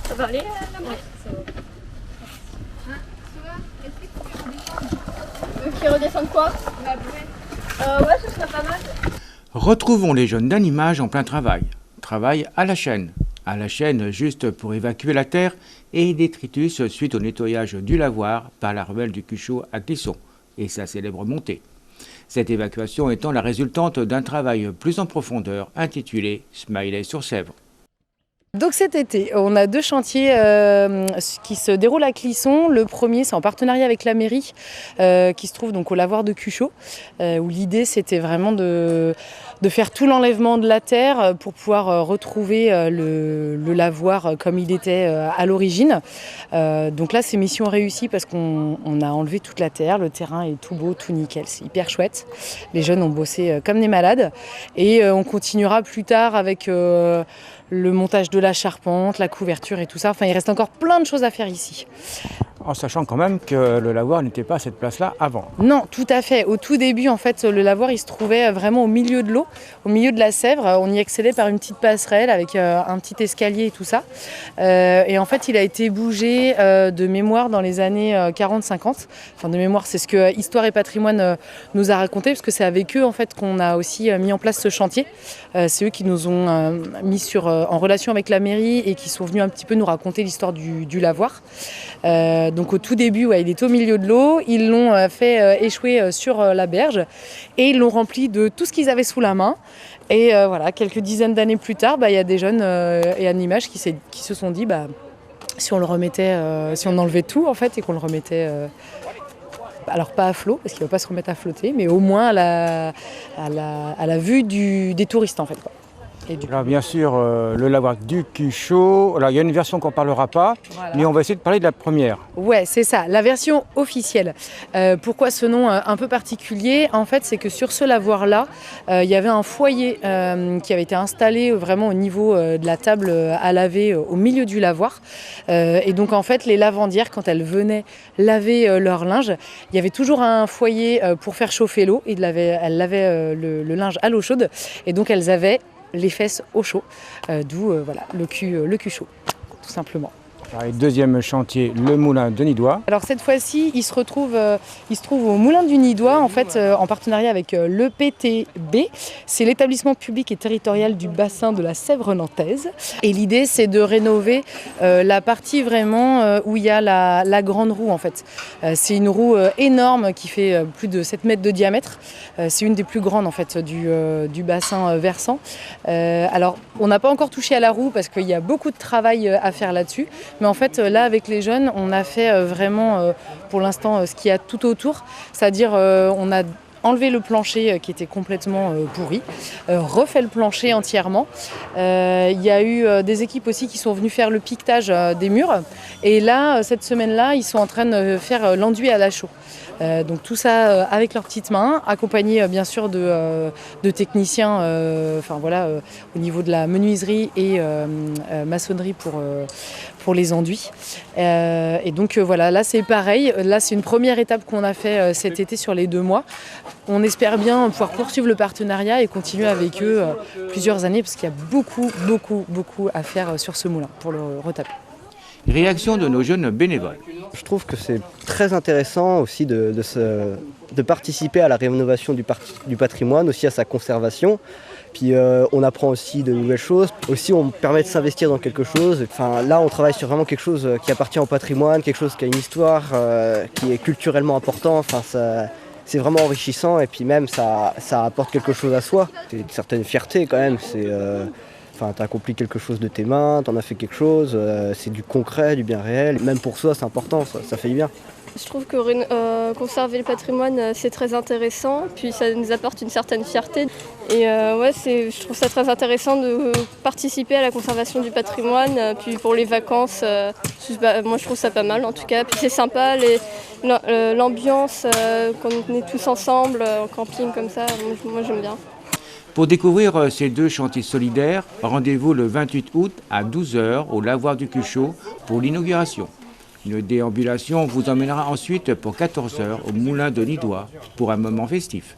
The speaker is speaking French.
Ça va aller la main? Qui redescendent quoi? Ouais, ce serait pas mal. Retrouvons les jeunes d'Animage en plein travail. Travail à la chaîne. À la chaîne juste pour évacuer la terre et détritus suite au nettoyage du lavoir par la ruelle du Cuchot à Clisson et sa célèbre montée. Cette évacuation étant la résultante d'un travail plus en profondeur intitulé Smiley sur Sèvres. Donc cet été, on a deux chantiers qui se déroulent à Clisson. Le premier, c'est en partenariat avec la mairie, qui se trouve donc au lavoir de Cuchot, où l'idée c'était vraiment de faire tout l'enlèvement de la terre pour pouvoir retrouver le lavoir comme il était à l'origine. Donc là, c'est mission réussie parce qu'on a enlevé toute la terre, le terrain est tout beau, tout nickel, c'est hyper chouette. Les jeunes ont bossé comme des malades et on continuera plus tard avec le montage de la charpente, la couverture et tout ça. Enfin, il reste encore plein de choses à faire ici. En sachant quand même que le lavoir n'était pas à cette place-là avant. Non, tout à fait. Au tout début, en fait, le lavoir, il se trouvait vraiment au milieu de l'eau, au milieu de la Sèvre. On y accédait par une petite passerelle avec un petit escalier et tout ça. Et en fait, il a été bougé de mémoire dans les années 40-50. Enfin, de mémoire, c'est ce que Histoire et Patrimoine nous a raconté, parce que c'est avec eux, en fait, qu'on a aussi mis en place ce chantier. C'est eux qui nous ont mis en relation avec la mairie et qui sont venus un petit peu nous raconter l'histoire du lavoir. Donc au tout début, ouais, il est au milieu de l'eau, ils l'ont fait échouer sur la berge et ils l'ont rempli de tout ce qu'ils avaient sous la main. Et voilà, quelques dizaines d'années plus tard, il y a des jeunes et Animage qui se sont dit si on le remettait, si on enlevait tout en fait et qu'on le remettait, alors pas à flot parce qu'il ne va pas se remettre à flotter, mais au moins à la vue des touristes en fait, quoi. Alors bien sûr, le lavoir du Cuchot, alors, il y a une version qu'on ne parlera pas, voilà. Mais on va essayer de parler de la première. Ouais, c'est ça, la version officielle. Pourquoi ce nom un peu particulier? En fait, c'est que sur ce lavoir-là, il y avait un foyer qui avait été installé vraiment au niveau de la table à laver au milieu du lavoir. Et donc en fait, les lavandières, quand elles venaient laver leur linge, il y avait toujours un foyer pour faire chauffer l'eau. Elles lavaient le linge à l'eau chaude et donc elles avaient les fesses au chaud, d'où voilà, le cul chaud, tout simplement. Et deuxième chantier, le moulin de Nidois. Alors cette fois-ci, il se trouve au moulin du Nidois, en fait, en partenariat avec l'EPTB. C'est l'établissement public et territorial du bassin de la Sèvre nantaise. Et l'idée, c'est de rénover la partie vraiment où il y a la grande roue, en fait. C'est une roue énorme qui fait plus de 7 mètres de diamètre. C'est une des plus grandes, en fait, du bassin versant. Alors, on n'a pas encore touché à la roue parce qu'il y a beaucoup de travail à faire là-dessus. Mais en fait, là, avec les jeunes, on a fait vraiment, pour l'instant, ce qu'il y a tout autour. C'est-à-dire, on a enlevé le plancher qui était complètement pourri, refait le plancher entièrement. Il y a eu des équipes aussi qui sont venues faire le piquetage des murs. Et là, cette semaine-là, ils sont en train de faire l'enduit à la chaux. Donc tout ça avec leurs petites mains, accompagnés bien sûr de techniciens au niveau de la menuiserie et maçonnerie pour les enduits. Et donc voilà, là c'est pareil, là c'est une première étape qu'on a fait cet été sur les 2 mois. On espère bien pouvoir poursuivre le partenariat et continuer avec eux plusieurs années parce qu'il y a beaucoup à faire sur ce moulin pour le retaper. Réaction de nos jeunes bénévoles. Je trouve que c'est très intéressant aussi de participer à la rénovation du patrimoine, aussi à sa conservation. Puis on apprend aussi de nouvelles choses. Aussi, on permet de s'investir dans quelque chose. Enfin, là, on travaille sur vraiment quelque chose qui appartient au patrimoine, quelque chose qui a une histoire, qui est culturellement important. Enfin, c'est vraiment enrichissant et puis même ça apporte quelque chose à soi. C'est une certaine fierté quand même. T'as accompli quelque chose de tes mains, t'en as fait quelque chose, c'est du concret, du bien réel. Même pour soi, c'est important, ça fait du bien. Je trouve que conserver le patrimoine, c'est très intéressant, puis ça nous apporte une certaine fierté. Et je trouve ça très intéressant de participer à la conservation du patrimoine. Puis pour les vacances, moi je trouve ça pas mal en tout cas. Puis c'est sympa, l'ambiance, quand on est tous ensemble, en camping comme ça, moi j'aime bien. Pour découvrir ces 2 chantiers solidaires, rendez-vous le 28 août à 12h au lavoir du Cuchot pour l'inauguration. Une déambulation vous emmènera ensuite pour 14h au moulin de Nidois pour un moment festif.